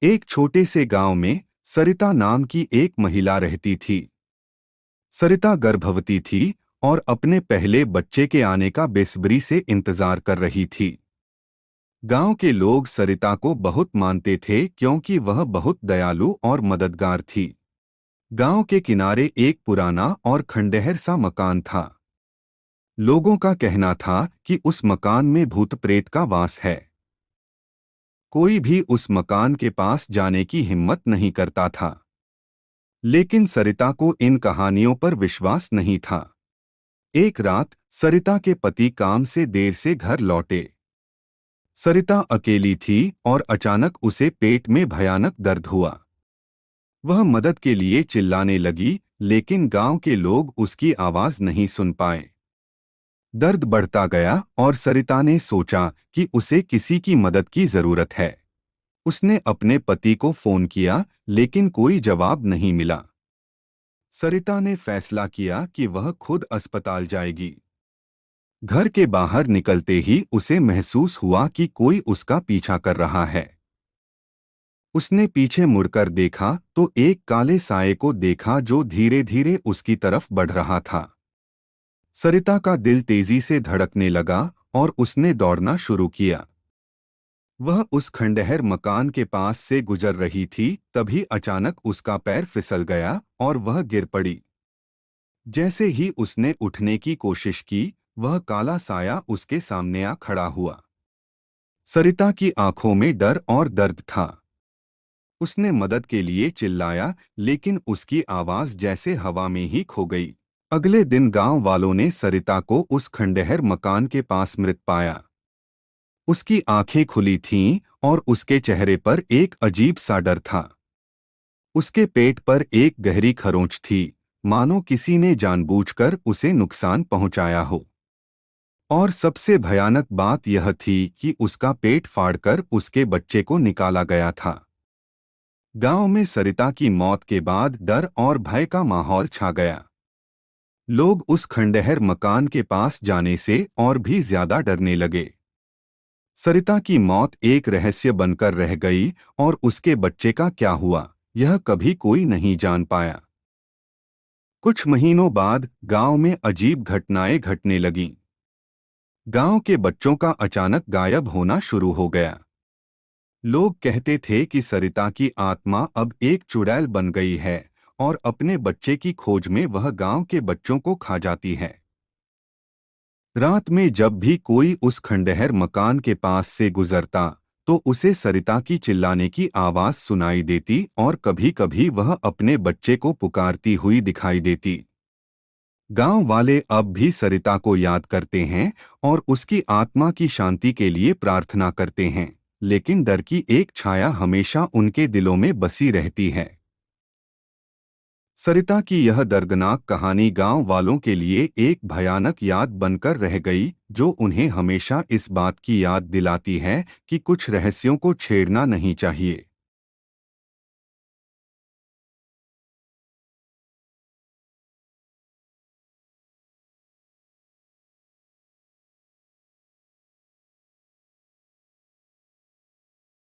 एक छोटे से गांव में सरिता नाम की एक महिला रहती थी। सरिता गर्भवती थी और अपने पहले बच्चे के आने का बेसब्री से इंतजार कर रही थी। गांव के लोग सरिता को बहुत मानते थे क्योंकि वह बहुत दयालु और मददगार थी। गांव के किनारे एक पुराना और खंडहर सा मकान था। लोगों का कहना था कि उस मकान में भूत प्रेत का वास है। कोई भी उस मकान के पास जाने की हिम्मत नहीं करता था। लेकिन सरिता को इन कहानियों पर विश्वास नहीं था। एक रात सरिता के पति काम से देर से घर लौटे। सरिता अकेली थी और अचानक उसे पेट में भयानक दर्द हुआ। वह मदद के लिए चिल्लाने लगी, लेकिन गांव के लोग उसकी आवाज नहीं सुन पाए। दर्द बढ़ता गया और सरिता ने सोचा कि उसे किसी की मदद की जरूरत है। उसने अपने पति को फोन किया, लेकिन कोई जवाब नहीं मिला। सरिता ने फैसला किया कि वह खुद अस्पताल जाएगी। घर के बाहर निकलते ही उसे महसूस हुआ कि कोई उसका पीछा कर रहा है। उसने पीछे मुड़कर देखा तो एक काले साये को देखा जो धीरे धीरे उसकी तरफ बढ़ रहा था। सरिता का दिल तेजी से धड़कने लगा और उसने दौड़ना शुरू किया। वह उस खंडहर मकान के पास से गुजर रही थी, तभी अचानक उसका पैर फिसल गया और वह गिर पड़ी। जैसे ही उसने उठने की कोशिश की, वह काला साया उसके सामने आ खड़ा हुआ। सरिता की आंखों में डर और दर्द था। उसने मदद के लिए चिल्लाया, लेकिन उसकी आवाज जैसे हवा में ही खो गई। अगले दिन गांव वालों ने सरिता को उस खंडहर मकान के पास मृत पाया। उसकी आंखें खुली थीं और उसके चेहरे पर एक अजीब सा डर था। उसके पेट पर एक गहरी खरोंच थी, मानो किसी ने जानबूझकर उसे नुकसान पहुंचाया हो। और सबसे भयानक बात यह थी कि उसका पेट फाड़कर उसके बच्चे को निकाला गया था। गांव में सरिता की मौत के बाद डर और भय का माहौल छा गया। लोग उस खंडहर मकान के पास जाने से और भी ज्यादा डरने लगे। सरिता की मौत एक रहस्य बनकर रह गई और उसके बच्चे का क्या हुआ, यह कभी कोई नहीं जान पाया। कुछ महीनों बाद गांव में अजीब घटनाएं घटने लगीं। गांव के बच्चों का अचानक गायब होना शुरू हो गया। लोग कहते थे कि सरिता की आत्मा अब एक चुड़ैल बन गई है और अपने बच्चे की खोज में वह गांव के बच्चों को खा जाती है। रात में जब भी कोई उस खंडहर मकान के पास से गुजरता तो उसे सरिता की चिल्लाने की आवाज सुनाई देती और कभी-कभी वह अपने बच्चे को पुकारती हुई दिखाई देती। गांव वाले अब भी सरिता को याद करते हैं और उसकी आत्मा की शांति के लिए प्रार्थना करते हैं, लेकिन डर की एक छाया हमेशा उनके दिलों में बसी रहती है। सरिता की यह दर्दनाक कहानी गांव वालों के लिए एक भयानक याद बनकर रह गई, जो उन्हें हमेशा इस बात की याद दिलाती है कि कुछ रहस्यों को छेड़ना नहीं चाहिए।